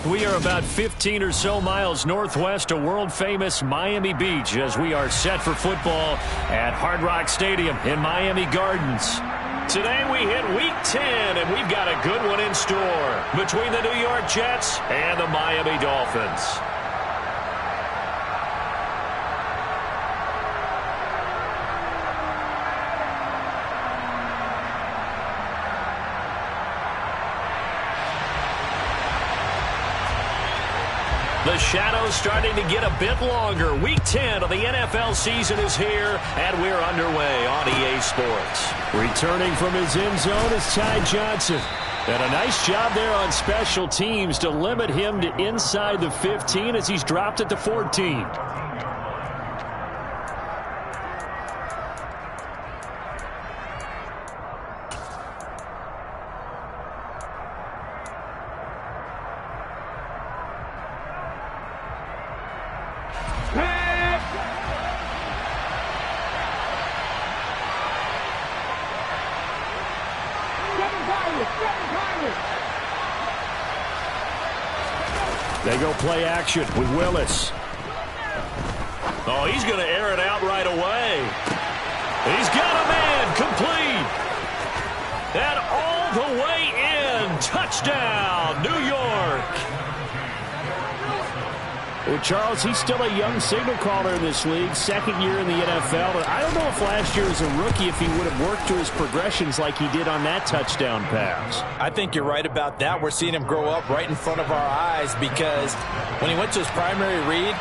We are about 15 or so miles northwest of world-famous Miami Beach as we are set for football at Hard Rock Stadium in Miami Gardens. Today we hit Week 10, and we've got a good one in store between the New York Jets and the Miami Dolphins. The shadow's starting to get a bit longer. Week 10 of the NFL season is here, and we're underway on EA Sports. Returning from his end zone is Ty Johnson. And a nice job there on special teams to limit him to inside the 15 as he's dropped at the 14. They go play action with Willis. Oh, he's going to air it out right away. He's got a man complete. And all the way in. Touchdown, New York. Well, Charles, he's still a young signal caller in this league, second year in the NFL. But I don't know if last year as a rookie, if he would have worked through his progressions like he did on that touchdown pass. I think you're right about that. We're seeing him grow up right in front of our eyes because when he went to his primary read,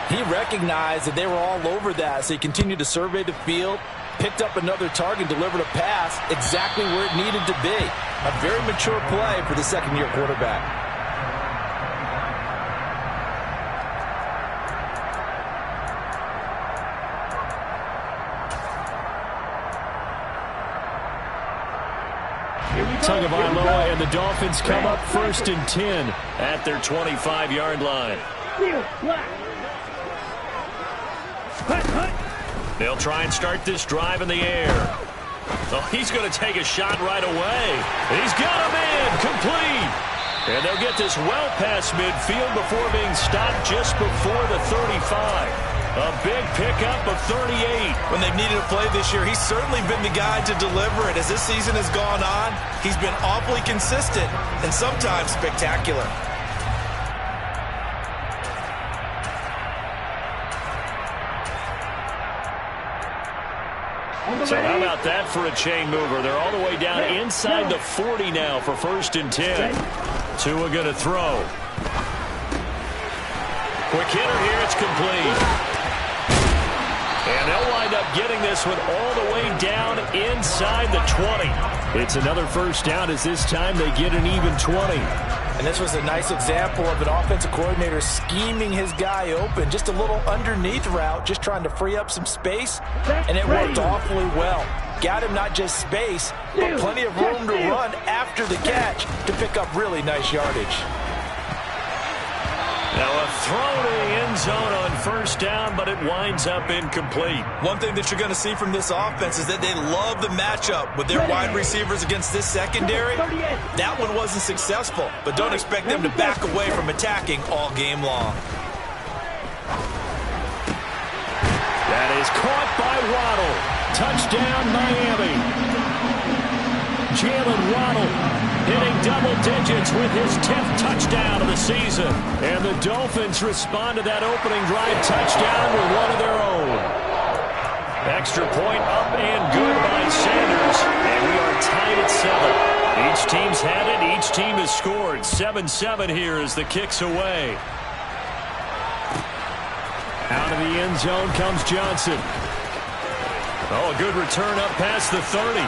he recognized that they were all over that. So he continued to survey the field, picked up another target, delivered a pass exactly where it needed to be. A very mature play for the second-year quarterback. Tagovailoa and the Dolphins come up 1st and 10 at their 25-yard line. They'll try and start this drive in the air. Oh, he's going to take a shot right away. He's got a man complete. And they'll get this well past midfield before being stopped just before the 35. A big pickup of 38. When they've needed a play this year, he's certainly been the guy to deliver it. As this season has gone on, he's been awfully consistent and sometimes spectacular. So how about that for a chain mover? They're all the way down inside the 40 now for 1st and 10. Tua going to throw. Quick hitter here. It's complete. And they'll wind up getting this one all the way down inside the 20. It's another 1st down as this time they get an even 20. And this was a nice example of an offensive coordinator scheming his guy open. Just a little underneath route, just trying to free up some space. And it worked awfully well. Got him not just space, but plenty of room to run after the catch to pick up really nice yardage. Now a throw to the end zone on 1st down, but it winds up incomplete. One thing that you're going to see from this offense is that they love the matchup with their wide receivers against this secondary. That one wasn't successful, but don't expect them to back away from attacking all game long. That is caught by Waddle. Touchdown, Miami. Jalen Waddle hitting double digits with his 10th touchdown of the season. And the Dolphins respond to that opening drive touchdown with one of their own. Extra point up and good by Sanders. And we are tied at 7. Each team's had it. Each team has scored. 7-7 here as the kick's away. Out of the end zone comes Johnson. Oh, a good return up past the 30.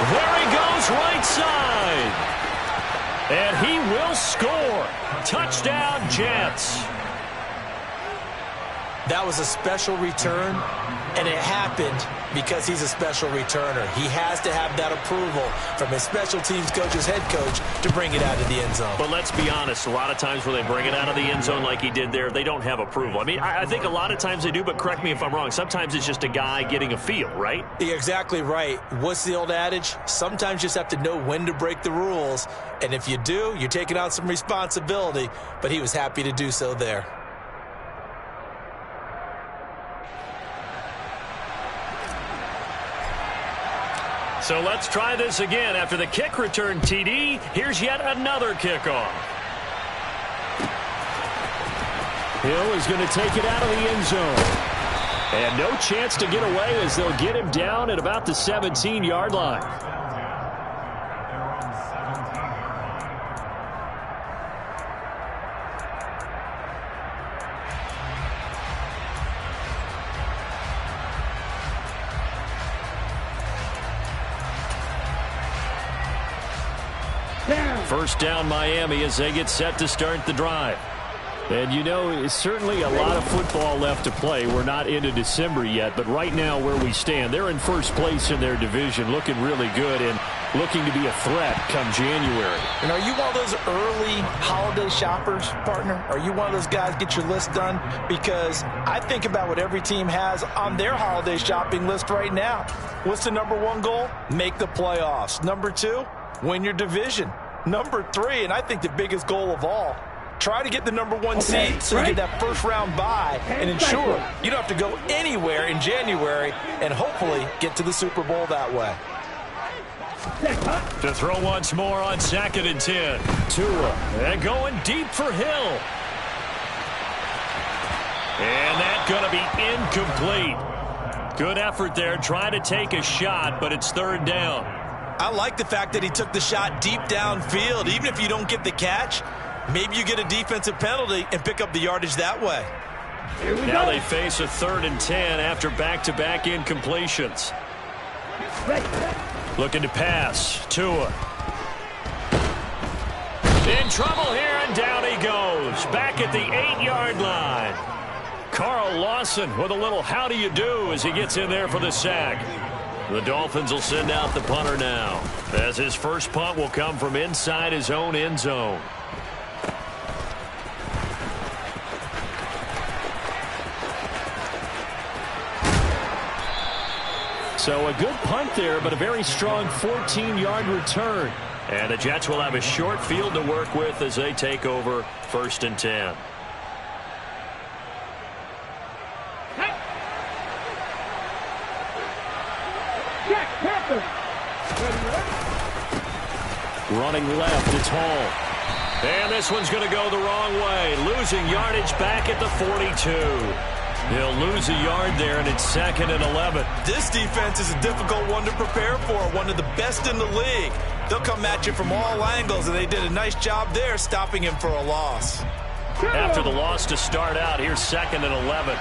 There he goes right side. And he will score. Touchdown, Jets. That was a special return, and it happened because he's a special returner. He has to have that approval from his special teams coach's head coach to bring it out of the end zone. But let's be honest, a lot of times when they bring it out of the end zone like he did there, they don't have approval. I mean, I think a lot of times they do, but correct me if I'm wrong. Sometimes it's just a guy getting a feel, right? You're exactly right. What's the old adage? Sometimes you just have to know when to break the rules. And if you do, you're taking on some responsibility. But he was happy to do so there. So let's try this again. After the kick return TD, here's yet another kickoff. Hill is going to take it out of the end zone. And no chance to get away as they'll get him down at about the 17-yard line. First down Miami as they get set to start the drive. And you know, it's certainly a lot of football left to play. We're not into December yet, but right now where we stand, they're in first place in their division, looking really good and looking to be a threat come January. And are you one of those early holiday shoppers, partner? Are you one of those guys get your list done? Because I think about what every team has on their holiday shopping list right now. What's the number one goal? Make the playoffs. Number two, win your division. Number three, and I think the biggest goal of all, try to get the number one seed so you get that first round bye and ensure you don't have to go anywhere in January and hopefully get to the Super Bowl that way. To throw once more on 2nd and 10. Tua, and going deep for Hill. And that's going to be incomplete. Good effort there, trying to take a shot, but it's 3rd down. I like the fact that he took the shot deep downfield. Even if you don't get the catch, maybe you get a defensive penalty and pick up the yardage that way. Now they face a 3rd and 10 after back-to-back incompletions. Looking to pass. Tua. In trouble here, and down he goes. Back at the 8-yard line. Carl Lawson with a little how do you do as he gets in there for the sack. The Dolphins will send out the punter now, as his first punt will come from inside his own end zone. So a good punt there, but a very strong 14-yard return. And the Jets will have a short field to work with as they take over 1st and 10. Running left, it's Hall. And this one's going to go the wrong way. Losing yardage back at the 42. He'll lose a yard there, and it's 2nd and 11. This defense is a difficult one to prepare for, one of the best in the league. They'll come at you from all angles, and they did a nice job there stopping him for a loss. After the loss to start out, here's 2nd and 11.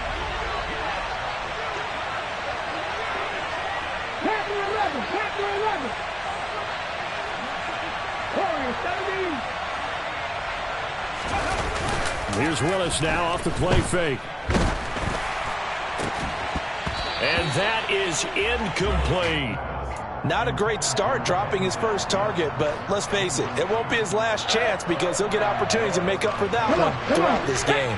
Here's Willis now off the play fake. And that is incomplete. Not a great start dropping his first target, but let's face it, it won't be his last chance because he'll get opportunities to make up for that one throughout this game.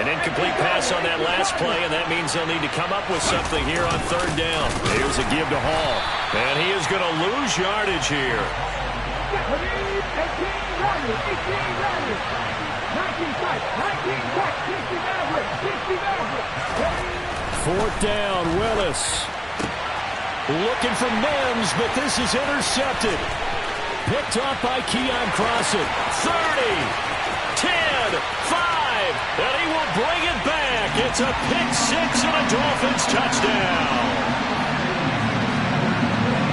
An incomplete pass on that last play, and that means they'll need to come up with something here on 3rd down. Here's a give to Hall, and he is going to lose yardage here. 4th down, Willis. Looking for Mims, but this is intercepted. Picked off by Keon Crossett. 30, 10, 5, and he will bring it back. It's a pick six and a Dolphins touchdown.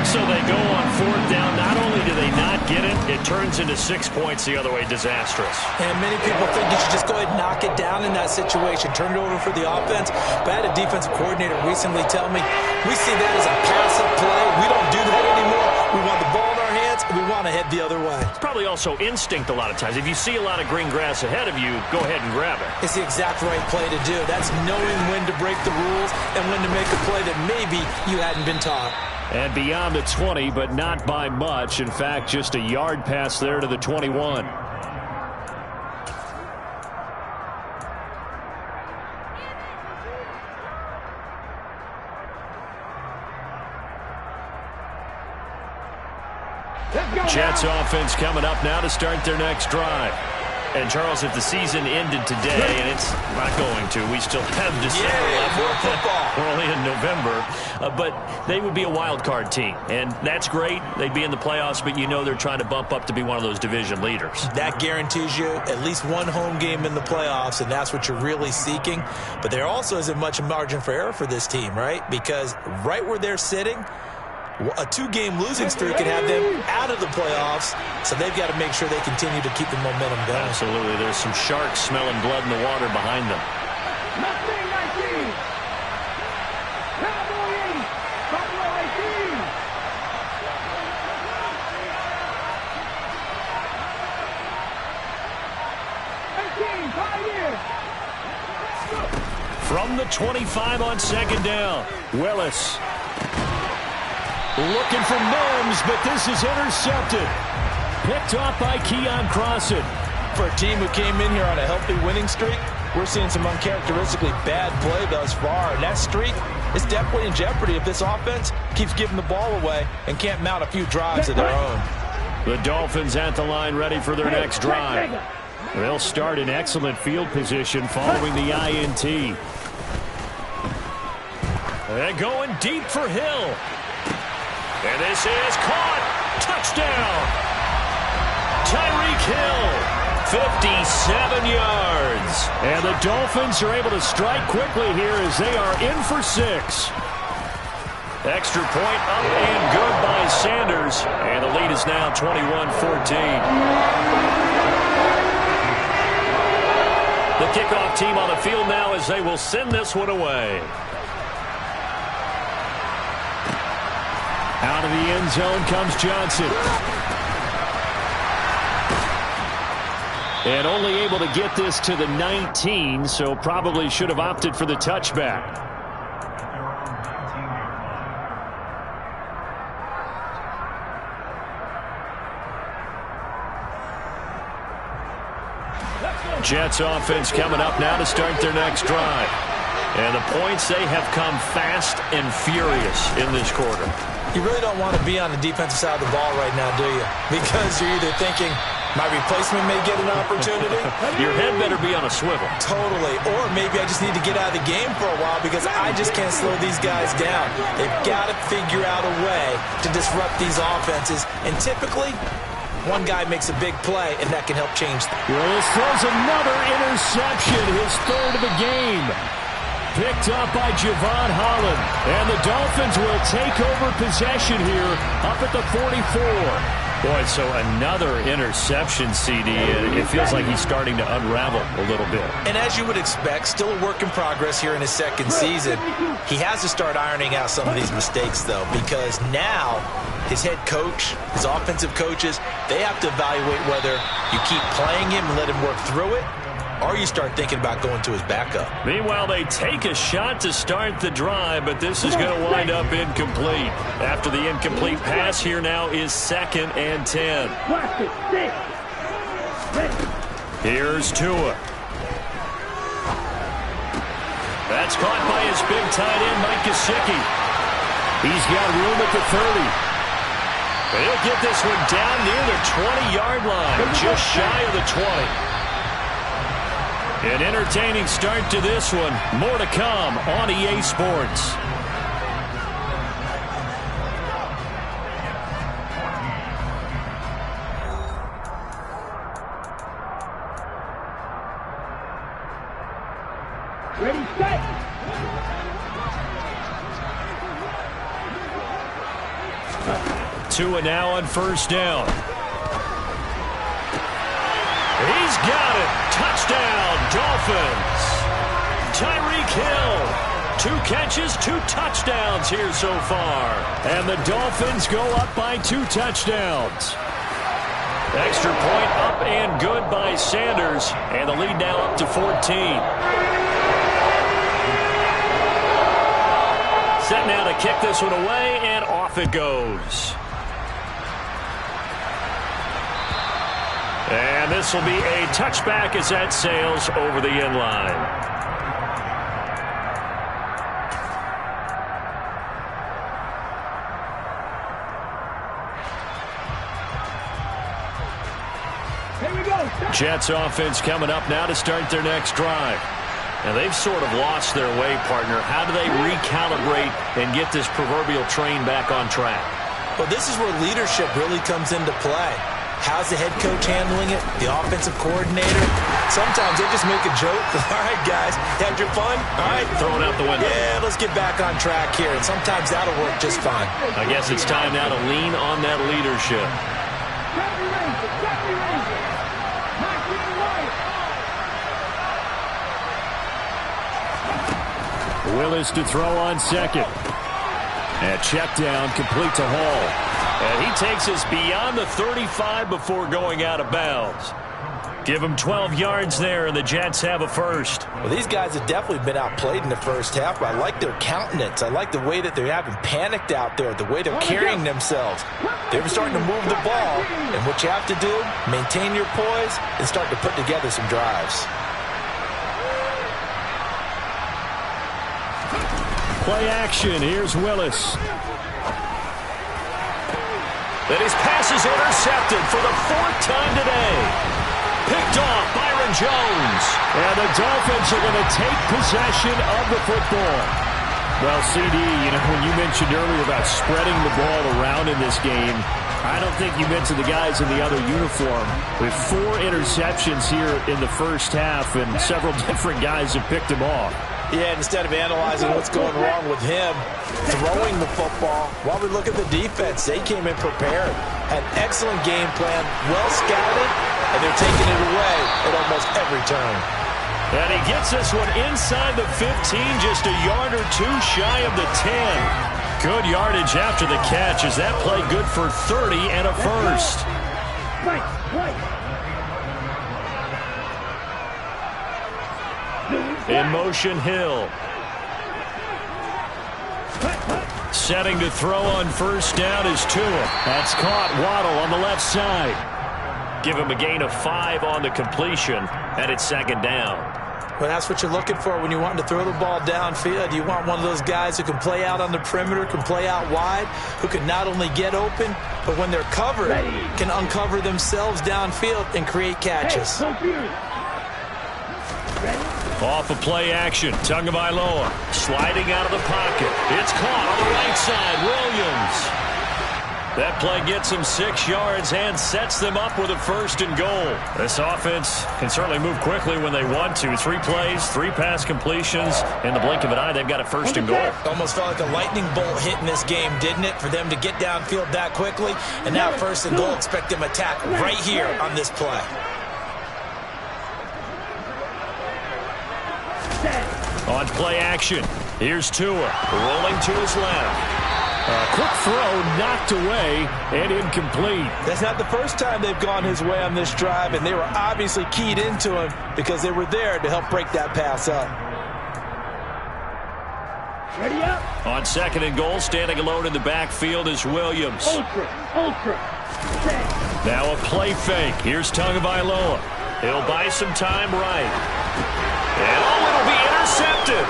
So they go on 4th down. Not only do they not get it, it turns into 6 points the other way. Disastrous. And many people think you should just go ahead and knock it down in that situation. Turn it over for the offense. But I had a defensive coordinator recently tell me, we see that as a passive play. We don't do that anymore. We want the ball in our hands, and we want to head the other way. It's probably also instinct a lot of times. If you see a lot of green grass ahead of you, go ahead and grab it. It's the exact right play to do. That's knowing when to break the rules and when to make a play that maybe you hadn't been taught. And beyond the 20, but not by much. In fact, just a yard pass there to the 21. Jets offense coming up now to start their next drive. And, Charles, if the season ended today, and it's not going to, we still have December left. More football. We're only in November. But they would be a wild card team. And that's great. They'd be in the playoffs, but you know they're trying to bump up to be one of those division leaders. That guarantees you at least one home game in the playoffs, and that's what you're really seeking. But there also isn't much margin for error for this team, right? Because right where they're sitting, a 2-game losing streak can have them out of the playoffs, so they've got to make sure they continue to keep the momentum going. Absolutely. There's some sharks smelling blood in the water behind them. From the 25 on second down, Willis. Looking for Mims, but this is intercepted. Picked off by Keon Crossan. For a team who came in here on a healthy winning streak, we're seeing some uncharacteristically bad play thus far. And that streak is definitely in jeopardy if this offense keeps giving the ball away and can't mount a few drives of their own. The Dolphins at the line ready for their next drive. They'll start in excellent field position following the INT. They're going deep for Hill. And this is caught. Touchdown. Tyreek Hill, 57 yards. And the Dolphins are able to strike quickly here as they are in for 6. Extra point up and good by Sanders. And the lead is now 21-14. The kickoff team on the field now as they will send this one away. Out of the end zone comes Johnson. And only able to get this to the 19, so probably should have opted for the touchback. Jets offense coming up now to start their next drive. And the points, they have come fast and furious in this quarter. You really don't want to be on the defensive side of the ball right now, do you? Because you're either thinking, my replacement may get an opportunity. Your head better be on a swivel. Totally. Or maybe I just need to get out of the game for a while because I just can't slow these guys down. They've got to figure out a way to disrupt these offenses. And typically, one guy makes a big play, and that can help change them. Willis throws another interception, his third of the game. Picked up by Javon Holland. And the Dolphins will take over possession here up at the 44. Boy, so another interception, CD. It feels like he's starting to unravel a little bit. And as you would expect, still a work in progress here in his second season. He has to start ironing out some of these mistakes, though, because now his head coach, his offensive coaches, they have to evaluate whether you keep playing him and let him work through it, or you start thinking about going to his backup. Meanwhile, they take a shot to start the drive, but this is going to wind up incomplete. After the incomplete pass, here now is 2nd and 10. Here's Tua. That's caught by his big tight end, Mike Gesicki. He's got room at the 30. He'll get this one down near the 20-yard line, just shy of the 20. An entertaining start to this one. More to come on EA Sports. Ready, set. Tua now on first down. He's got it. Touchdown, Dolphins. Tyreek Hill, 2 catches, 2 touchdowns here so far. And the Dolphins go up by 2 touchdowns. Extra point up and good by Sanders. And the lead now up to 14. Set now to kick this one away, and off it goes. And this will be a touchback as that sails over the end line. Jets offense coming up now to start their next drive. Now they've sort of lost their way, partner. How do they recalibrate and get this proverbial train back on track? Well, this is where leadership really comes into play. How's the head coach handling it? The offensive coordinator? Sometimes they just make a joke. All right, guys, had your fun? All right. Throw it out the window. Yeah, let's get back on track here. And sometimes that'll work just fine. I guess it's time now to lean on that leadership. Willis to throw on second. And check down, complete to Hall. And he takes us beyond the 35 before going out of bounds. Give him 12 yards there, and the Jets have a first. Well, these guys have definitely been outplayed in the first half, but I like their countenance. I like the way that they haven't panicked out there, the way they're carrying themselves. They're starting to move the ball, and what you have to do, maintain your poise and start to put together some drives. Play action. Here's Willis. Then his pass is intercepted for the 4th time today. Picked off Byron Jones. And the Dolphins are going to take possession of the football. Well, CD, when you mentioned earlier about spreading the ball around in this game, I don't think you mentioned the guys in the other uniform. With 4 interceptions here in the first half, and several different guys have picked him off. Yeah, instead of analyzing what's going wrong with him throwing the football, while we look at the defense, they came in prepared. An excellent game plan, well scouted, and they're taking it away at almost every turn. And he gets this one inside the 15, just a yard or 2 shy of the 10. Good yardage after the catch. Is that play good for 30 and a first? In motion, Hill. Setting to throw on first down is Tua. That's caught. Waddle on the left side. Give him a gain of 5 on the completion, and it's 2nd down. Well, that's what you're looking for when you want to throw the ball downfield. You want one of those guys who can play out on the perimeter, can play out wide, who can not only get open, but when they're covered, can uncover themselves downfield and create catches. Off of play action, Tagovailoa sliding out of the pocket. It's caught on the right side, Williams. That play gets him 6 yards and sets them up with a 1st and goal. This offense can certainly move quickly when they want to. 3 plays, 3 pass completions. In the blink of an eye, they've got a 1st and goal. Almost felt like a lightning bolt hit in this game, didn't it? For them to get downfield that quickly. And now 1st and goal, expect them to attack right here on this play. On play action, here's Tua, rolling to his left. A quick throw knocked away and incomplete. That's not the first time they've gone his way on this drive, and they were obviously keyed into him because they were there to help break that pass up. Ready up. On 2nd and goal, standing alone in the backfield is Williams. Ultra. Now a play fake. Here's Tagovailoa. He'll buy some time right. And it'll be intercepted.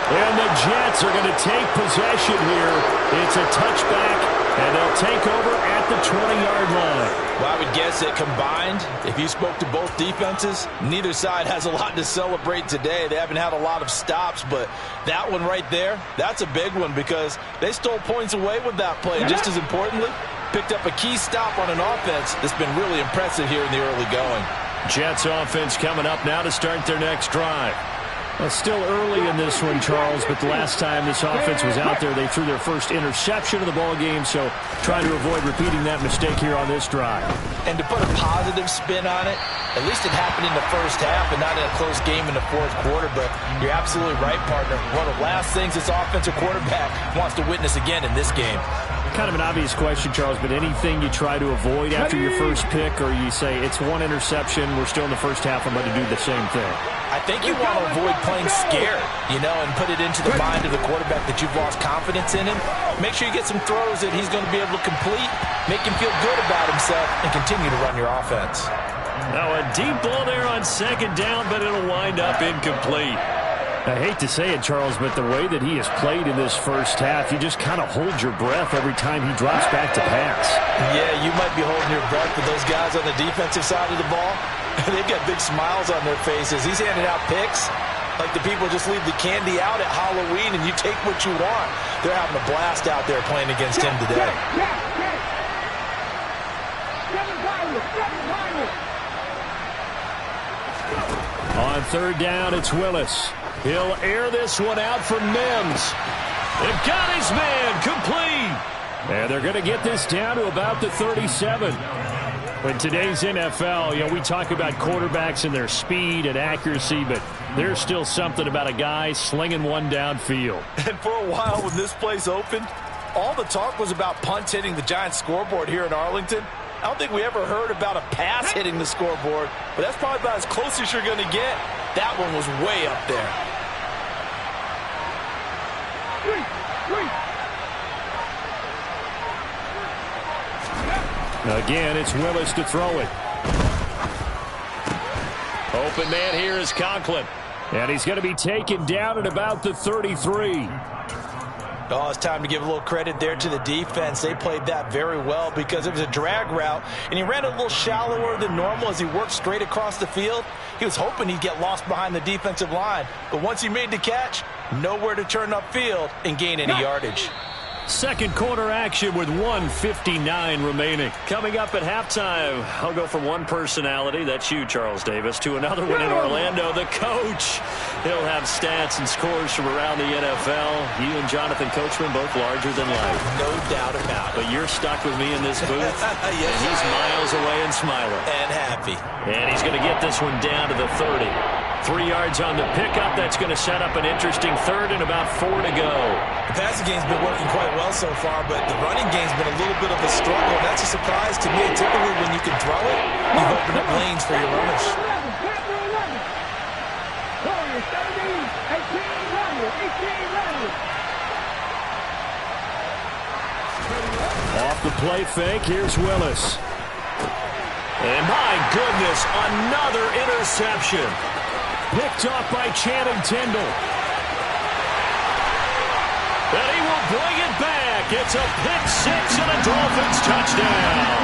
And the Jets are going to take possession here. It's a touchback, and they'll take over at the 20-yard line. Well, I would guess that combined, if you spoke to both defenses, neither side has a lot to celebrate today. They haven't had a lot of stops, but that one right there, that's a big one because they stole points away with that play. And just as importantly, picked up a key stop on an offense that's been really impressive here in the early going. Jets offense coming up now to start their next drive. Well, still early in this one, Charles, but the last time this offense was out there, they threw their first interception of the ball game, so trying to avoid repeating that mistake here on this drive. And to put a positive spin on it, at least it happened in the first half and not in a close game in the fourth quarter, but you're absolutely right, partner. One of the last things this offensive quarterback wants to witness again in this game. Kind of an obvious question, Charles, but anything you try to avoid after your first pick, or you say it's one interception, we're still in the first half, I'm going to do the same thing? I think you want to avoid playing scared, and put it into the mind of the quarterback that you've lost confidence in him. Make sure you get some throws that he's going to be able to complete, make him feel good about himself, and continue to run your offense. Now a deep ball there on second down, but it'll wind up incomplete. I hate to say it, Charles, but the way that he has played in this first half, you just kind of hold your breath every time he drops back to pass. Yeah, you might be holding your breath, but those guys on the defensive side of the ball, they've got big smiles on their faces. He's handing out picks like the people just leave the candy out at Halloween and you take what you want. They're having a blast out there playing against him today. On third down, it's Willis. He'll air this one out for Mims. They've got his man complete. And they're going to get this down to about the 37. In today's NFL, we talk about quarterbacks and their speed and accuracy, but there's still something about a guy slinging one downfield. And for a while when this place opened, all the talk was about punts hitting the Giants scoreboard here in Arlington. I don't think we ever heard about a pass hitting the scoreboard, but that's probably about as close as you're going to get. That one was way up there. Again, it's Willis to throw it. Open man here is Conklin. And he's going to be taken down at about the 33. Oh, it's time to give a little credit there to the defense. They played that very well because it was a drag route, and he ran a little shallower than normal as he worked straight across the field. He was hoping he'd get lost behind the defensive line, but once he made the catch, nowhere to turn upfield and gain any yardage. Second quarter action with 1:59 remaining. Coming up at halftime, I'll go from one personality, that's you, Charles Davis, to another one in Orlando, the coach. He'll have stats and scores from around the NFL. You and Jonathan Coachman both larger than life. No doubt about it. But you're stuck with me in this booth. Yes, and he's miles away and smiling. And happy. And he's going to get this one down to the 30. 3 yards on the pickup. That's going to set up an interesting third and about 4 to go. The passing game's been working quite well so far, but the running game's been a little bit of a struggle, and that's a surprise to me. Typically, when you can throw it, you've opened up lanes for your runners. Off the play fake, here's Willis. And my goodness, another interception. Picked off by Channing Tindall. And he will bring it back. It's a pick six and a Dolphins touchdown.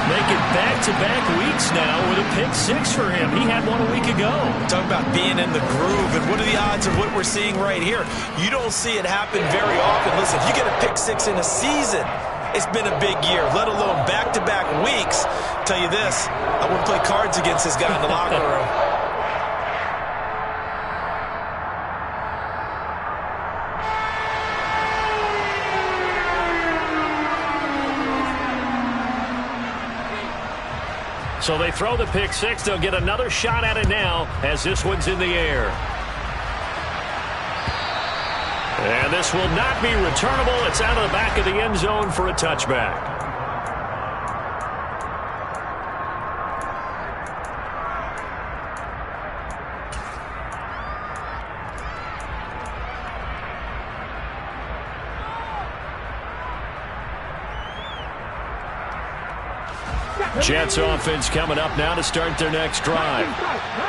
Making back-to-back weeks now with a pick six for him. He had one a week ago. Talk about being in the groove, and what are the odds of what we're seeing right here? You don't see it happen very often. Listen, if you get a pick six in a season, it's been a big year, let alone back-to-back weeks. Tell you this, I wouldn't play cards against this guy in the locker room. So they throw the pick six. They'll get another shot at it now as this one's in the air. And this will not be returnable. It's out of the back of the end zone for a touchback. Jets offense coming up now to start their next drive.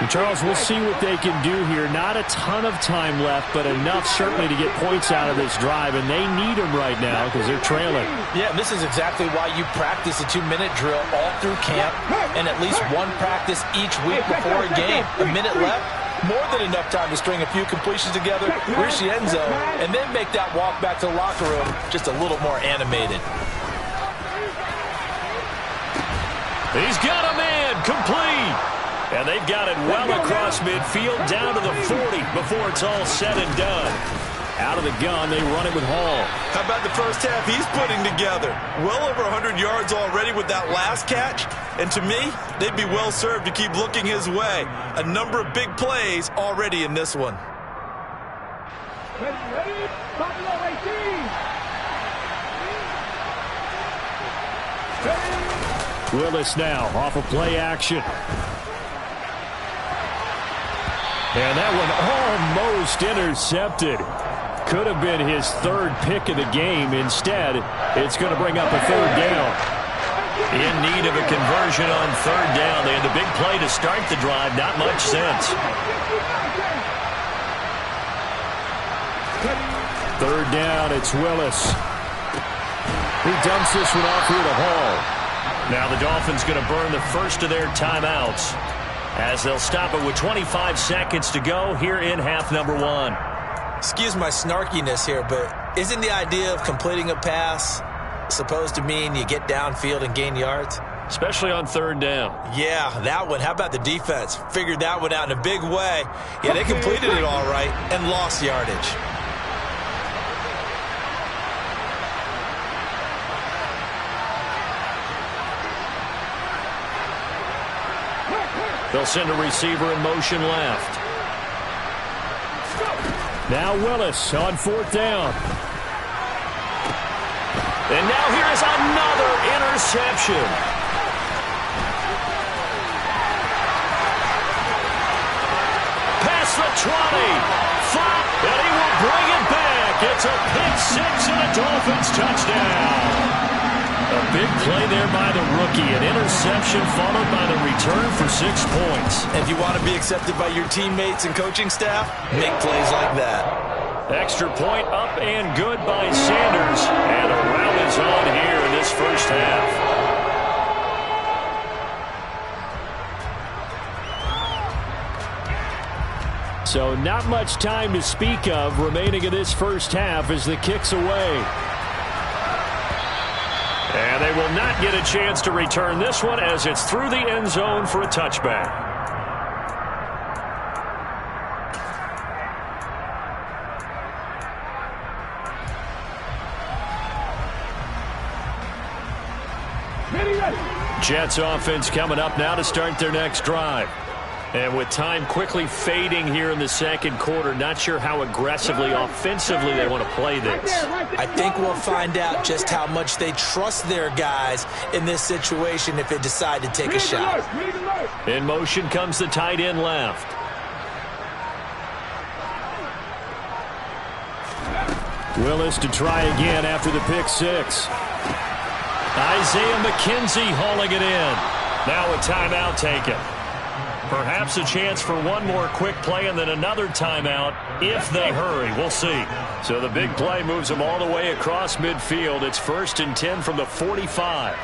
And Charles, we'll see what they can do here. Not a ton of time left, but enough certainly to get points out of this drive, and they need them right now because they're trailing. Yeah, this is exactly why you practice a 2-minute drill all through camp and at least one practice each week before a game. A minute left, more than enough time to string a few completions together, reach the end zone, and then make that walk back to the locker room just a little more animated. He's got a man complete. And And they've got it well across midfield down to the 40 before it's all said and done. Out of the gun, they run it with Hall. How about the first half he's putting together? Well over 100 yards already with that last catch. And to me, they'd be well served to keep looking his way. A number of big plays already in this one. Ready? Buffalo 18. Willis now off of play action. And that one almost intercepted. Could have been his third pick of the game. Instead, it's going to bring up a third down. In need of a conversion on third down. They had the big play to start the drive. Not much sense. Third down, it's Willis. He dumps this one off here to Hall. Now the Dolphins going to burn the first of their timeouts as they'll stop it with 25 seconds to go here in half number one. Excuse my snarkiness here, but isn't the idea of completing a pass supposed to mean you get downfield and gain yards? Especially on third down. Yeah, that one. How about the defense? Figured that one out in a big way. Yeah, they completed it all right and lost yardage. They'll send a receiver in motion left. Now Willis on fourth down. And now here is another interception. Past the 20. Flop, and he will bring it back. It's a pick six and a Dolphins touchdown. A big play there by the rookie. An interception followed by the return for 6 points. If you want to be accepted by your teammates and coaching staff, make plays like that. Extra point up and good by Sanders. And a round is on here in this first half. So not much time to speak of remaining in this first half as the kick's away. And they will not get a chance to return this one as it's through the end zone for a touchback. Jets offense coming up now to start their next drive. And with time quickly fading here in the second quarter, not sure how aggressively, offensively they want to play this. I think we'll find out just how much they trust their guys in this situation if they decide to take a shot. In motion comes the tight end left. Willis to try again after the pick six. Isaiah McKenzie hauling it in. Now a timeout taken. Perhaps a chance for one more quick play and then another timeout if they hurry. We'll see. So the big play moves them all the way across midfield. It's 1st and 10 from the 45.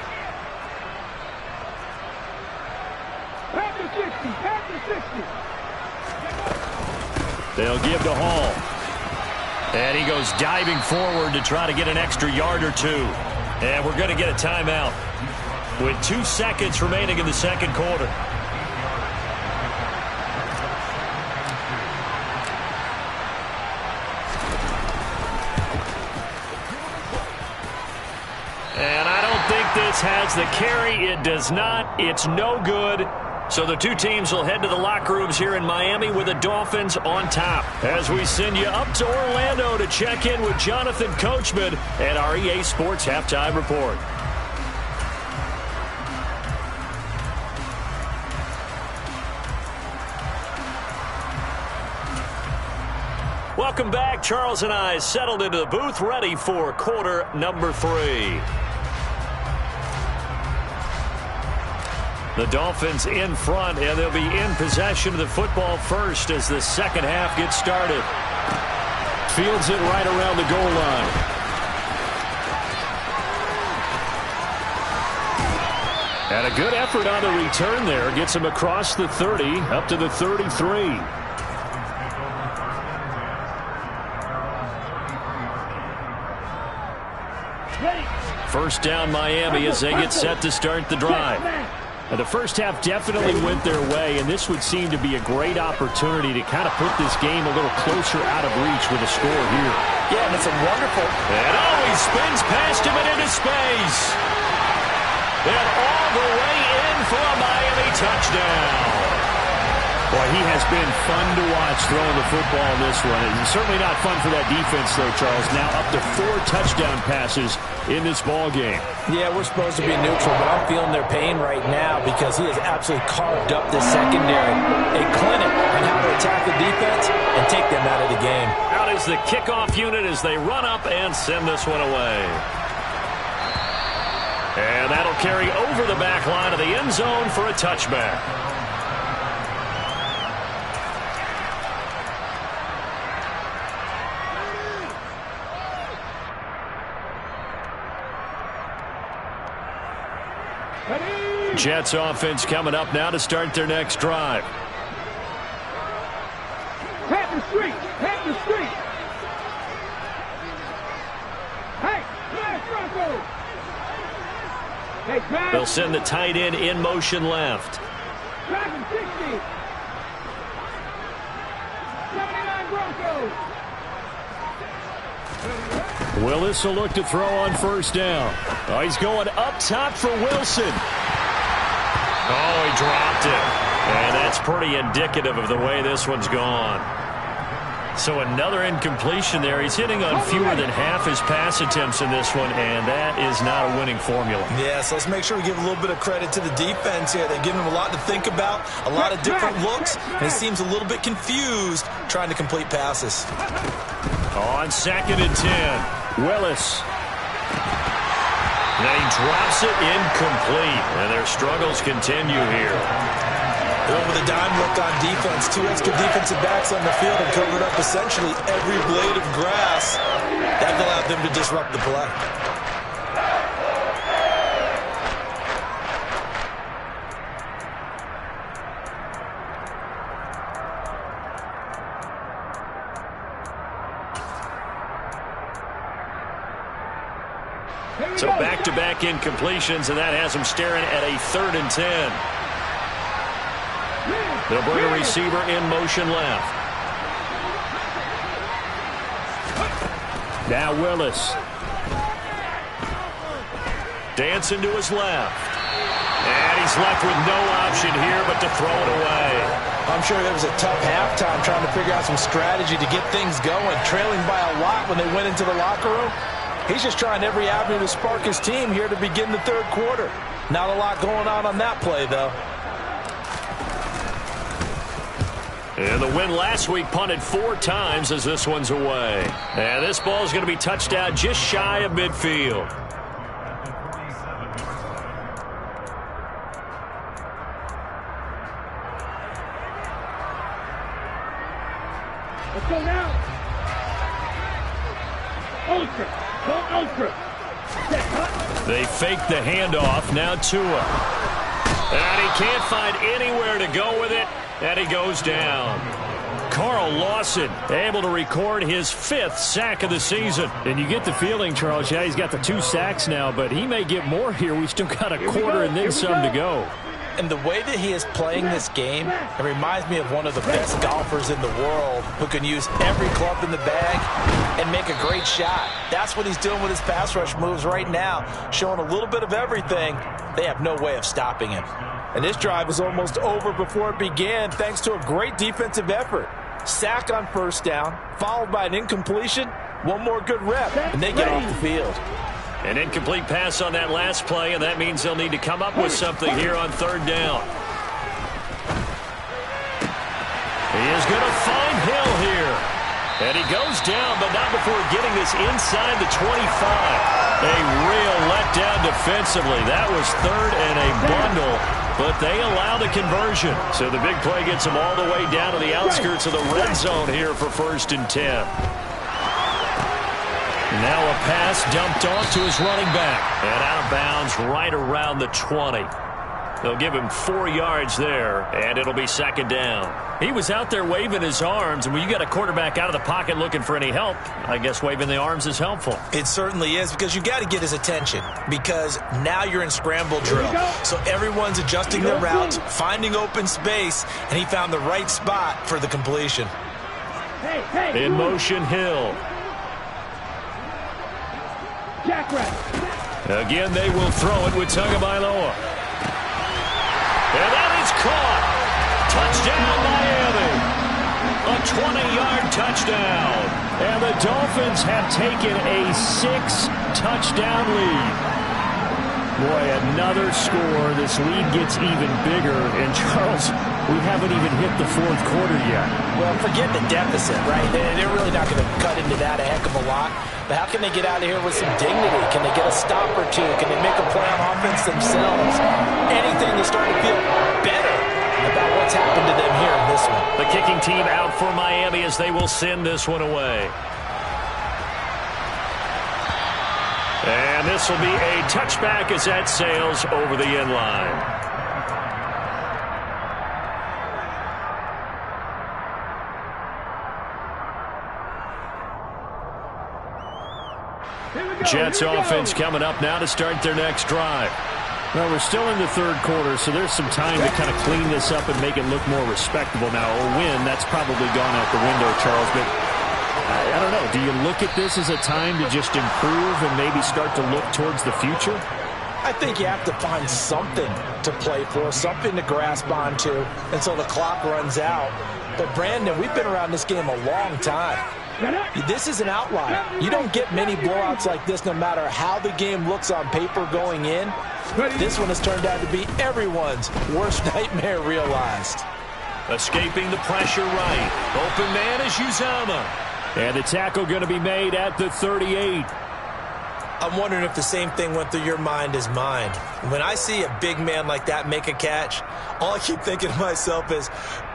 They'll give to Hall. And he goes diving forward to try to get an extra yard or two. And we're going to get a timeout with 2 seconds remaining in the second quarter. And I don't think this has the carry. It does not. It's no good. So the two teams will head to the locker rooms here in Miami with the Dolphins on top. As we send you up to Orlando to check in with Jonathan Coachman and our EA Sports Halftime Report. Welcome back. Charles and I settled into the booth, ready for quarter number 3. The Dolphins in front, and they'll be in possession of the football first as the second half gets started. Fields it right around the goal line. And a good effort on the return there. Gets him across the 30, up to the 33. First down Miami as they get set to start the drive. The first half definitely went their way, and this would seem to be a great opportunity to kind of put this game a little closer out of reach with a score here. Yeah, and it's a wonderful... And he spins past him and into space. And all the way in for a Miami touchdown. Boy, he has been fun to watch throwing the football in this one. It's certainly not fun for that defense, though, Charles. Now up to 4 touchdown passes in this ball game. Yeah, we're supposed to be neutral, but I'm feeling their pain right now because he has absolutely carved up this secondary. A clinic on how to attack the defense and take them out of the game. Out is the kickoff unit as they run up and send this one away. And that'll carry over the back line of the end zone for a touchback. Jets offense coming up now to start their next drive. Pat the street. Pat the street. Hey, Bronco. Hey, Pat. They'll send the tight end in motion left. Dragon 60. 79 Broncos. Willis will look to throw on first down. Oh, he's going up top for Wilson. Oh, he dropped it. And that's pretty indicative of the way this one's gone. So another incompletion there. He's hitting on fewer than half his pass attempts in this one, and that is not a winning formula. Yeah, so let's make sure we give a little bit of credit to the defense here. They're giving him a lot to think about, a lot of different looks, and he seems a little bit confused trying to complete passes. On 2nd and 10, Willis. Now he drops it incomplete, and their struggles continue here. Going with a dime look on defense. 2 extra defensive backs on the field and covered up essentially every blade of grass. That allowed them to disrupt the play. So back-to-back incompletions, and that has them staring at a 3rd and 10. They'll bring a receiver in motion left. Now Willis. Dancing to his left. And he's left with no option here but to throw it away. I'm sure it was a tough halftime trying to figure out some strategy to get things going, trailing by a lot when they went into the locker room. He's just trying every avenue to spark his team here to begin the 3rd quarter. Not a lot going on that play, though. And the win last week punted 4 times as this one's away. And this ball is going to be touched out just shy of midfield. Let's go now. Ultra. Go ultra. They fake the handoff. Now Tua. And he can't find anywhere to go with it. And he goes down. Carl Lawson able to record his 5th sack of the season. And you get the feeling, Charles, yeah, he's got the 2 sacks now, but he may get more here. We've still got a quarter and then some to go. And the way that he is playing this game, it reminds me of one of the best golfers in the world who can use every club in the bag and make a great shot. That's what he's doing with his pass rush moves right now, showing a little bit of everything. They have no way of stopping him. And this drive is almost over before it began thanks to a great defensive effort. Sack on first down, followed by an incompletion, one more good rep, and they get off the field. An incomplete pass on that last play, and that means they'll need to come up with something here on 3rd down. He is going to find Hill here. And he goes down, but not before getting this inside the 25. A real letdown defensively. That was 3rd and a bundle, but they allow the conversion. So the big play gets them all the way down to the outskirts of the red zone here for 1st and 10. Now a pass dumped off to his running back. And out of bounds right around the 20. They'll give him 4 yards there, and it'll be second down. He was out there waving his arms, and when you got a quarterback out of the pocket looking for any help, I guess waving the arms is helpful. It certainly is, because you got to get his attention, because now you're in scramble drill. So everyone's adjusting their routes, finding open space, and he found the right spot for the completion. In motion, Hill. Again, they will throw it with Tagovailoa. And that is caught. Touchdown, Miami. A 20-yard touchdown. And the Dolphins have taken a 6-touchdown lead. Boy, another score. This lead gets even bigger. And, Charles, we haven't even hit the fourth quarter yet. Well, forget the deficit, right? They're really not going to cut into that a heck of a lot. But how can they get out of here with some dignity? Can they get a stop or two? Can they make a play on offense themselves? Anything to start to feel better about what's happened to them here in this one. The kicking team out for Miami as they will send this one away. And this will be a touchback as that sails over the end line. Jets offense coming up now to start their next drive. Well, we're still in the third quarter, so there's some time to kind of clean this up and make it look more respectable. Now, a win, that's probably gone out the window, Charles, but I don't know. Do you look at this as a time to just improve and maybe start to look towards the future? I think you have to find something to play for, something to grasp onto until the clock runs out. But, Brandon, we've been around this game a long time. This is an outlier. You don't get many blowouts like this no matter how the game looks on paper going in. This one has turned out to be everyone's worst nightmare realized. Escaping the pressure right. Open man is Uzama. And the tackle going to be made at the 38. I'm wondering if the same thing went through your mind as mine. When I see a big man like that make a catch, all I keep thinking to myself is,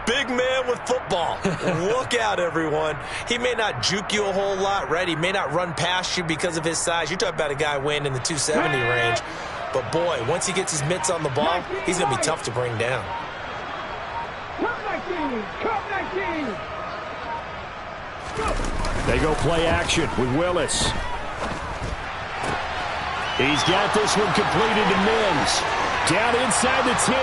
big man with football. Look out, everyone. He may not juke you a whole lot, right? He may not run past you because of his size. You're talking about a guy weighing in the 270 range. But, boy, once he gets his mitts on the ball, he's going to be tough to bring down. They go play action with Willis. He's got this one completed to Mims. Down inside the 10.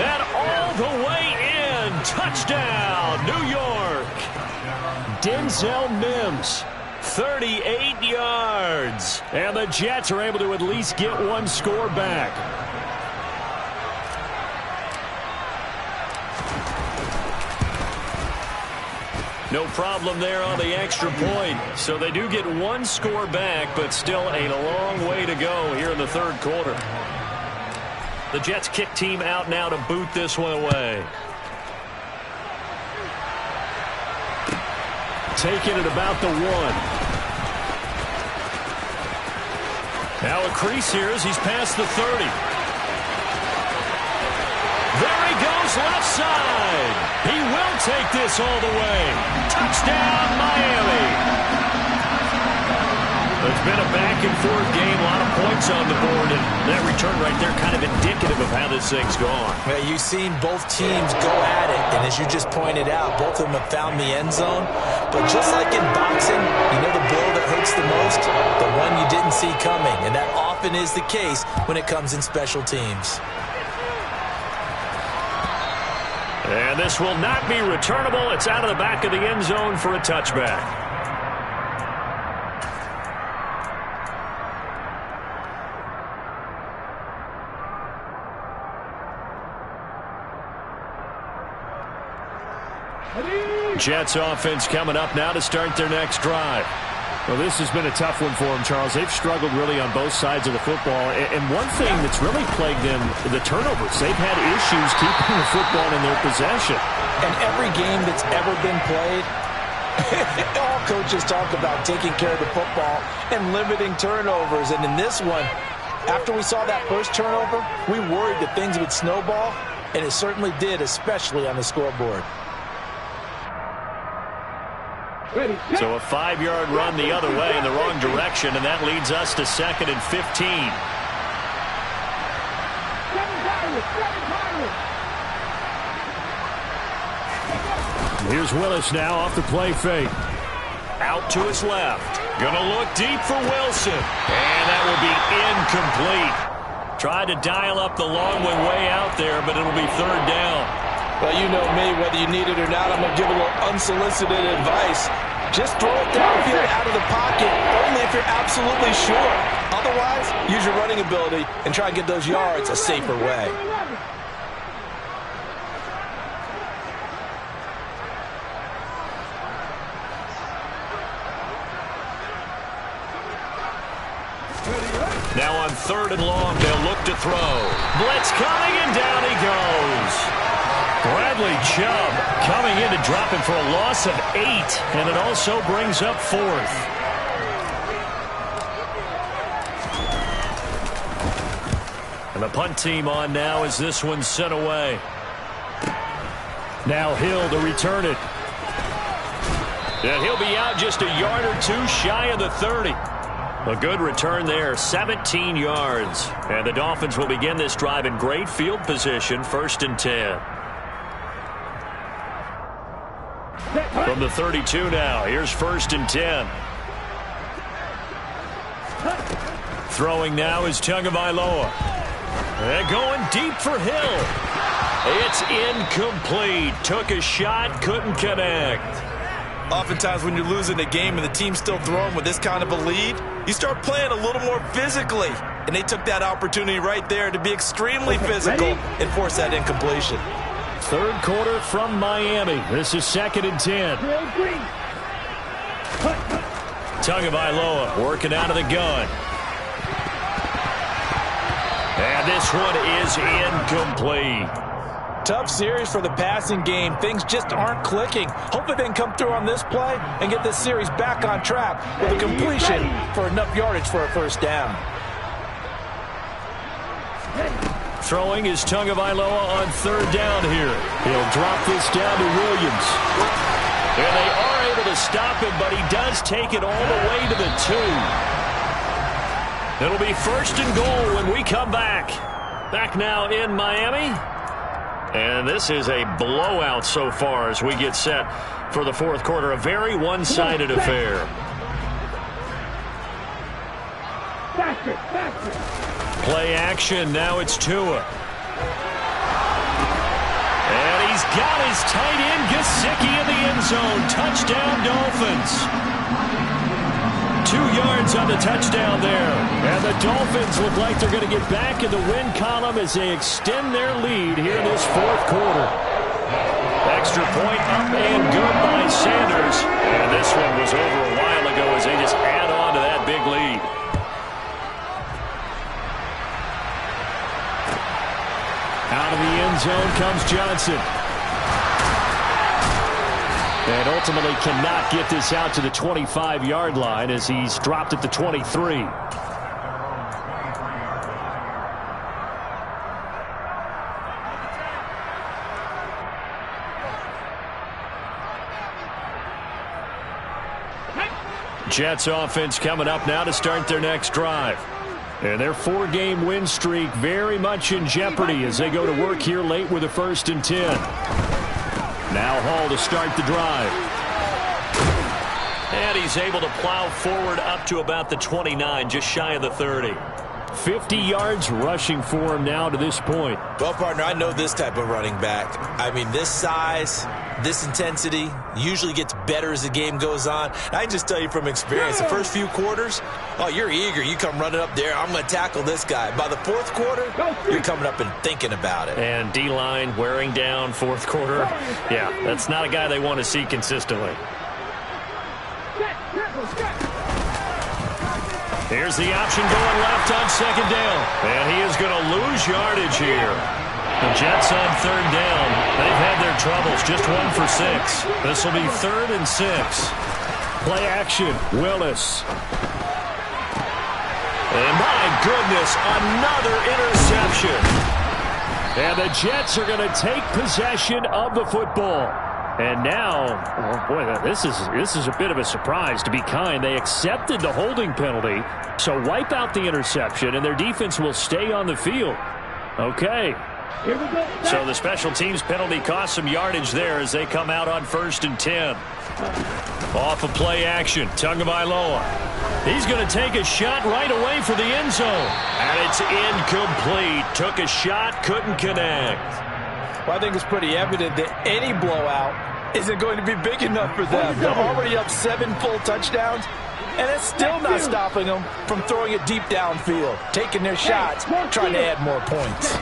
And all the way in. Touchdown, New York. Denzel Mims, 38 yards. And the Jets are able to at least get one score back. No problem there on the extra point. So they do get one score back, but still a long way to go here in the third quarter. The Jets kick team out now to boot this one away. Taking it about the 1. Now a crease here as he's past the 30. There he goes left side. He will take this all the way. Touchdown, Miami. It's been a back-and-forth game, a lot of points on the board, and that return right there kind of indicative of how this thing's gone. Yeah, you've seen both teams go at it, and as you just pointed out, both of them have found the end zone. But just like in boxing, you know the blow that hurts the most? The one you didn't see coming, and that often is the case when it comes in special teams. And this will not be returnable. It's out of the back of the end zone for a touchback. Jets offense coming up now to start their next drive. Well, this has been a tough one for them, Charles. They've struggled really on both sides of the football. And one thing that's really plagued them, the turnovers. They've had issues keeping the football in their possession. And every game that's ever been played, all coaches talk about taking care of the football and limiting turnovers. And in this one, after we saw that first turnover, we worried that things would snowball, and it certainly did, especially on the scoreboard. So a 5-yard run the other way in the wrong direction, and that leads us to 2nd and 15. Here's Willis now off the play fake. Out to his left. Gonna look deep for Wilson. And that will be incomplete. Tried to dial up the long one way out there, but it'll be third down. Well, you know me, whether you need it or not, I'm going to give a little unsolicited advice. Just throw it downfield out of the pocket, only if you're absolutely sure. Otherwise, use your running ability and try and get those yards a safer way. Now on third and long, they'll look to throw. Blitz coming, and down he goes. Bradley Chubb coming in to drop him for a loss of 8, and it also brings up fourth. And the punt team on now as this one's sent away. Now Hill to return it. And he'll be out just a yard or two shy of the 30. A good return there, 17 yards. And the Dolphins will begin this drive in great field position, 1st and 10. From the 32 now, here's 1st and 10. Throwing now is Tagovailoa. And going deep for Hill. It's incomplete. Took a shot, couldn't connect. Oftentimes when you're losing a game and the team's still throwing with this kind of a lead, you start playing a little more physically. And they took that opportunity right there to be extremely physical and force that incompletion. Third quarter from Miami. This is 2nd and 10. Tagovailoa working out of the gun. And this one is incomplete. Tough series for the passing game. Things just aren't clicking. Hopefully they can come through on this play and get this series back on track with a completion for enough yardage for a first down. Throwing is Tagovailoa on third down here. He'll drop this down to Williams. And they are able to stop him, but he does take it all the way to the 2. It'll be 1st and goal when we come back. Back now in Miami. And this is a blowout so far as we get set for the fourth quarter. A very one-sided affair. Play action. Now it's Tua. And he's got his tight end Gesicki in the end zone. Touchdown, Dolphins. 2 yards on the touchdown there. And the Dolphins look like they're going to get back in the win column as they extend their lead here in this fourth quarter. Extra point up and good by Sanders. And this one was over a while ago as they just add on to that big lead. Out of the end zone comes Johnson. And ultimately cannot get this out to the 25-yard line as he's dropped at the 23. Jets offense coming up now to start their next drive. And their 4-game win streak very much in jeopardy as they go to work here late with a 1st and 10. Now Hall to start the drive. And he's able to plow forward up to about the 29, just shy of the 30. 50 yards rushing for him now to this point. Well, partner, I know this type of running back. I mean, this size, this intensity usually gets better as the game goes on. I can just tell you from experience, the first few quarters, oh, you're eager. You come running up there, I'm going to tackle this guy. By the fourth quarter, you're coming up and thinking about it. And D-line wearing down fourth quarter. Yeah, that's not a guy they want to see consistently. Here's the option going left on 2nd down. And he is going to lose yardage here. The Jets on 3rd down. They've had their troubles. Just 1 for 6. This will be 3rd and 6. Play action. Willis. And my goodness, another interception. And the Jets are going to take possession of the football. And now, oh boy, this is a bit of a surprise, to be kind. They accepted the holding penalty, so wipe out the interception, and their defense will stay on the field. Okay, Here we go. So the special teams penalty cost some yardage there as they come out on 1st and 10. Off of play action, Tagovailoa. He's going to take a shot right away for the end zone. And it's incomplete. Took a shot, couldn't connect. Well, I think it's pretty evident that any blowout isn't going to be big enough for them. They're already up 7 full touchdowns, and it's still not stopping them from throwing it deep downfield, taking their shots, trying to add more points.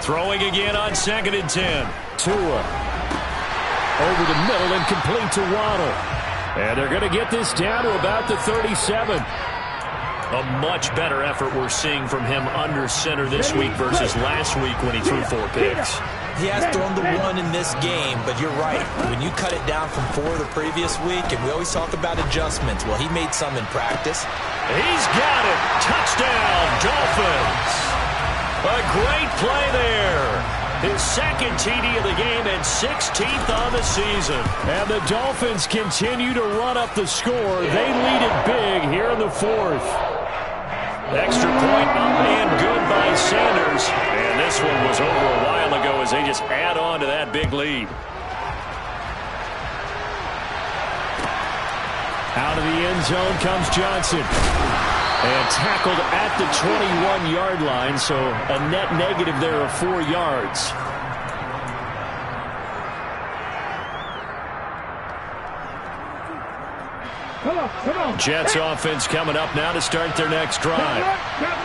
Throwing again on 2nd and 10. Tua. Over the middle and complete to Waddle. And they're going to get this down to about the 37. A much better effort we're seeing from him under center this week versus last week when he threw 4 picks. He has thrown the 1 in this game, but you're right. When you cut it down from 4 the previous week, and we always talk about adjustments, well, he made some in practice. He's got it. Touchdown, Dolphins. A great play there. His 2nd TD of the game and 16th on the season. And the Dolphins continue to run up the score. They lead it big here in the 4th. Extra point up and good by Sanders. And this one was over a while ago as they just add on to that big lead. Out of the end zone comes Johnson. And tackled at the 21-yard line, so a net negative there of 4 yards. Come on. Jets offense coming up now to start their next drive.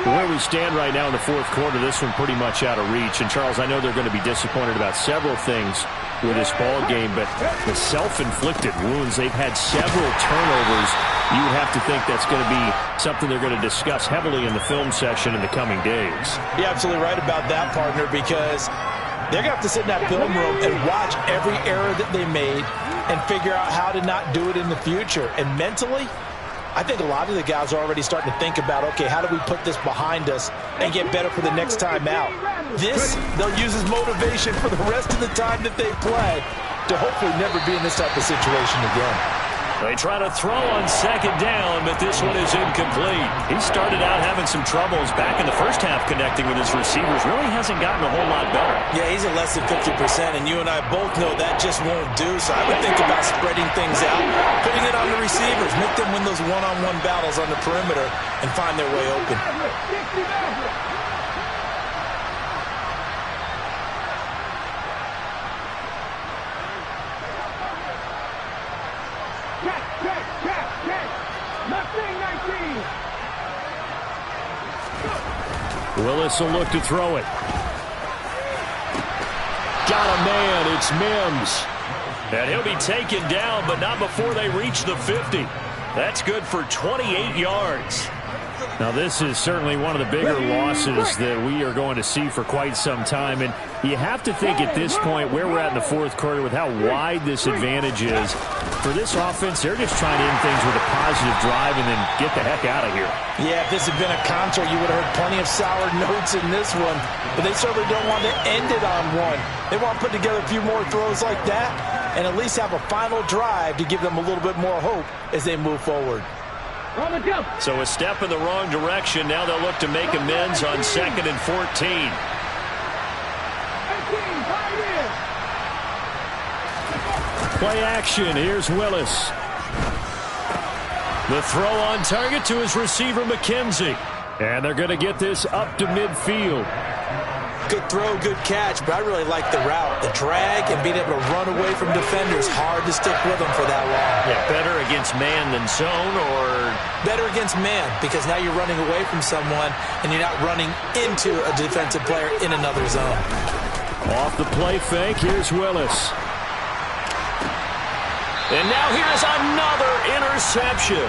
Where we stand right now in the 4th quarter, this one pretty much out of reach. And, Charles, I know they're going to be disappointed about several things with this ball game, but the self-inflicted wounds, they've had several turnovers. You would have to think that's going to be something they're going to discuss heavily in the film session in the coming days. You're absolutely right about that, partner, because they're going to have to sit in that film room and watch every error that they made and figure out how to not do it in the future. And mentally, I think a lot of the guys are already starting to think about, okay, how do we put this behind us and get better for the next time out? This, they'll use as motivation for the rest of the time that they play to hopefully never be in this type of situation again. They try to throw on 2nd down, but this one is incomplete. He started out having some troubles back in the first half connecting with his receivers. Really hasn't gotten a whole lot better. Yeah, he's at less than 50%, and you and I both know that just won't do. So I would think about spreading things out, putting it on the receivers, make them win those one-on-one battles on the perimeter, and find their way open. Willis will look to throw it. Got a man. It's Mims. And he'll be taken down, but not before they reach the 50. That's good for 28 yards. Now, this is certainly one of the bigger losses that we are going to see for quite some time. And you have to think at this point where we're at in the 4th quarter with how wide this advantage is. For this offense, they're just trying to end things with a positive drive and then get the heck out of here. Yeah, if this had been a concert, you would have heard plenty of sour notes in this one. But they certainly don't want to end it on one. They want to put together a few more throws like that and at least have a final drive to give them a little bit more hope as they move forward. So a step in the wrong direction. Now they'll look to make amends on 2nd and 14. Play action. Here's Willis. The throw on target to his receiver, McKenzie. And they're going to get this up to midfield. Good throw, good catch, but I really like the route. The drag and being able to run away from defenders, hard to stick with them for that long. Yeah, better against man than zone, or better against man, because now you're running away from someone and you're not running into a defensive player in another zone. Off the play fake, here's Willis. And now here's another interception.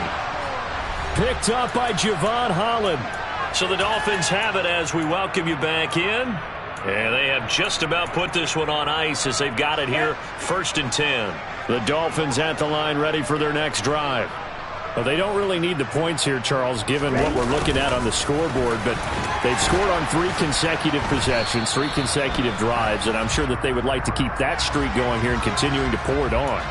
Picked up by Javon Holland. So the Dolphins have it as we welcome you back in. And they have just about put this one on ice as they've got it here, 1st and 10. The Dolphins at the line ready for their next drive. Well, they don't really need the points here, Charles, given what we're looking at on the scoreboard. But they've scored on 3 consecutive possessions, 3 consecutive drives. And I'm sure that they would like to keep that streak going here and continuing to pour it on.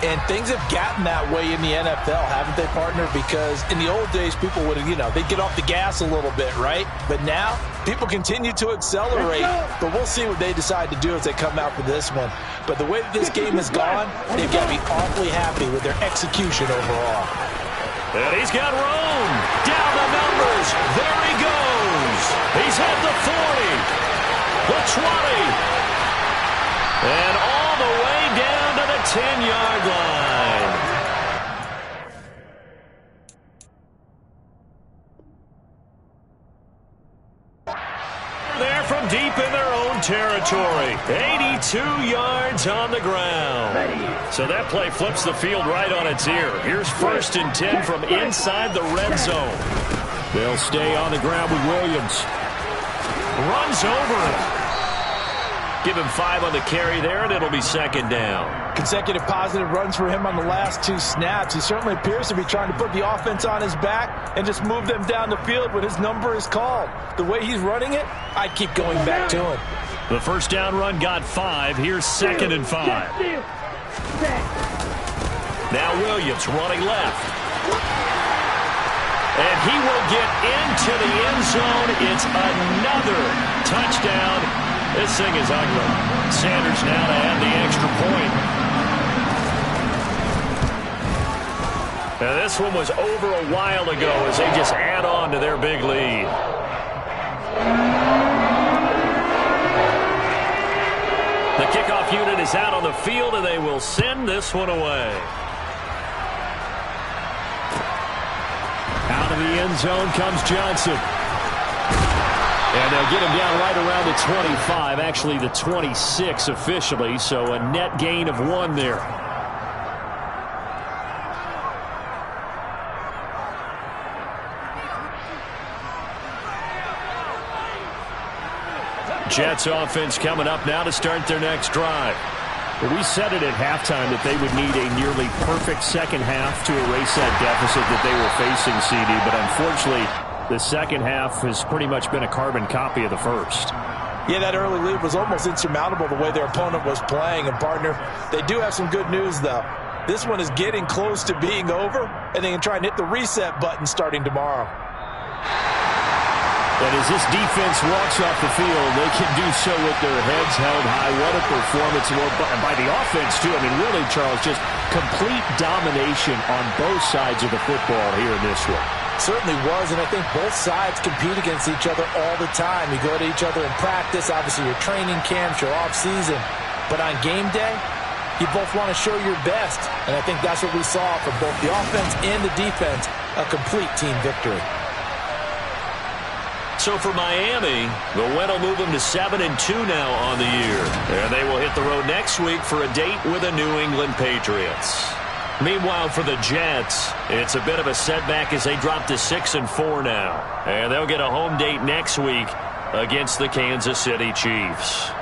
And things have gotten that way in the NFL, haven't they, partner? Because in the old days, people would, they'd get off the gas a little bit, right? But now, people continue to accelerate. But we'll see what they decide to do as they come out for this one. But the way that this game has gone, they've got to be awfully happy with their execution overall. And he's got room. Down the numbers. There he goes. He's at the 40. The 20. And all the way down to the 10-yard line. They're from deep in their own territory. 82 yards on the ground. So that play flips the field right on its ear. Here's 1st and 10 from inside the red zone. They'll stay on the ground with Williams. Runs over it. Give him 5 on the carry there, and it'll be 2nd down. Consecutive positive runs for him on the last 2 snaps. He certainly appears to be trying to put the offense on his back and just move them down the field when his number is called. The way he's running it, I'd keep going back to him. The 1st down run got 5. Here's 2nd and 5. Now Williams running left. And he will get into the end zone. It's another touchdown. This thing is ugly. Sanders now to add the extra point. Now this one was over a while ago as they just add on to their big lead. The kickoff unit is out on the field, and they will send this one away. Out of the end zone comes Johnson. And they'll get him down right around the 25, actually the 26 officially, so a net gain of 1 there. Jets offense coming up now to start their next drive. We said it at halftime that they would need a nearly perfect second half to erase that deficit that they were facing, CD, but unfortunately, the second half has pretty much been a carbon copy of the first. Yeah, that early lead was almost insurmountable the way their opponent was playing. And, partner, they do have some good news, though. This one is getting close to being over, and they can try and hit the reset button starting tomorrow. And as this defense walks off the field, they can do so with their heads held high. What a performance by the offense, too. I mean, really, Charles, just complete domination on both sides of the football here in this one. Certainly was, and I think both sides compete against each other all the time. You go to each other in practice, obviously your training camps, your off-season. But on game day, you both want to show your best. And I think that's what we saw from both the offense and the defense, a complete team victory. So for Miami, the win will move them to 7-2 now on the year. And they will hit the road next week for a date with the New England Patriots. Meanwhile, for the Jets, it's a bit of a setback as they drop to 6-4 now. And they'll get a home date next week against the Kansas City Chiefs.